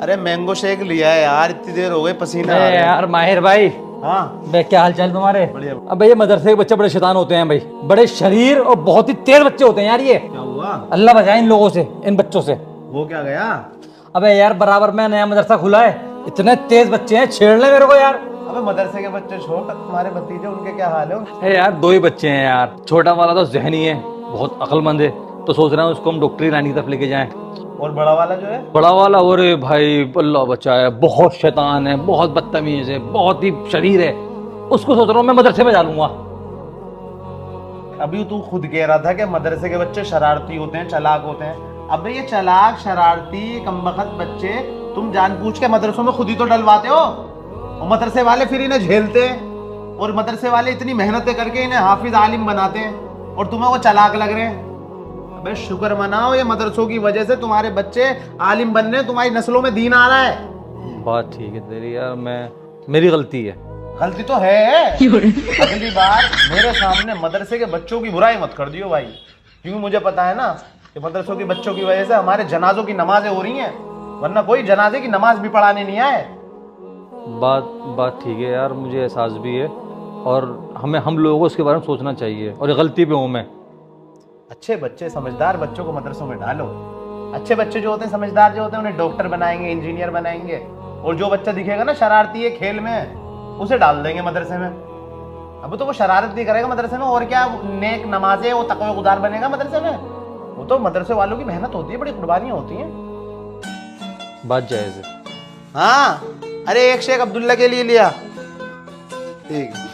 अरे mango shake लिया है यार, इतनी देर हो गई, पसीना आ रहा है। यार माहिर भाई, हाँ बे क्या हाल चाल तुम्हारे? बढ़िया। अबे ये मदरसे के बच्चे बड़े शैतान होते हैं भाई, बड़े शरीर और बहुत ही तेज बच्चे होते हैं यार ये। क्या हुआ? अल्लाह बचाए इन लोगों से, इन बच्चों से। वो क्या गया? अबे यार बराबर में नया मदरसा खुला है, इतने तेज बच्चे हैं, छेड़ ले मेरे को यार। अबे मदरसे के बच्चे छोड़, तुम्हारे भतीजे उनके क्या हाल है? अरे यार दो ही बच्चे हैं यार, छोटा वाला तो जहनी है, बहुत अक्लमंद है, तो सोच रहे हैं उसको हम डॉक्टरी लाइन की तरफ लेके जाएं। और बड़ा वाला जो है? बड़ा वाला अरे भाई अल्लाह बचाए, बहुत शैतान है, बहुत बदतमीज है, बहुत ही शरीर है, उसको सोच रहा हूँ मैं मदरसे में डालूंगा। अभी तू खुद कह रहा था कि मदरसे के बच्चे शरारती होते हैं, चालाक होते हैं। अबे ये चालाक शरारती कमबख्त बच्चे तुम जानबूझ के मदरसों में खुद ही तो डलवाते हो, और मदरसे वाले फिर इन्हें झेलते हैं, और मदरसे वाले इतनी मेहनतें करके इन्हें हाफिज आलिम बनाते हैं, और तुम्हें वो चालाक लग रहे हैं। अबे शुक्र मनाओ, ये मदरसों की वजह से तुम्हारे बच्चे आलिम बन रहे हैं, तुम्हारी नस्लों में दीन आ रहा है। बात ठीक है तेरी यार, मेरी गलती है। गलती तो है। अगली बार मेरे सामने मदरसे के बच्चों की बुराई मत कर दियो भाई, क्योंकि मुझे पता है ना कि मदरसों के बच्चों की वजह से हमारे जनाजों की नमाजें हो रही हैं, वरना कोई जनाजे की नमाज भी पढ़ाने नहीं आए। बात ठीक है यार, मुझे एहसास भी है, और हम लोगों को इसके बारे में सोचना चाहिए, और ये गलती पे हूँ मैं। अच्छे बच्चे, समझदार बच्चों को मदरसों में डालो। अच्छे बच्चे जो होते हैं, समझदार जो होते हैं, उन्हें डॉक्टर बनाएंगे, इंजीनियर बनाएंगे, और जो बच्चा दिखेगा ना शरारती है खेल में, उसे डाल देंगे मदरसे में। अब तो वो शरारत नहीं करेगा मदरसे में, और क्या नेक नमाजें, वो तकवा गुजार बनेगा मदरसे में। वो तो मदरसे वालों की मेहनत होती है, बड़ी कुर्बानियां होती हैं। बात जायज़ है। हाँ, अरे एक शेख अब्दुल्ला के लिए लिया। ठीक है।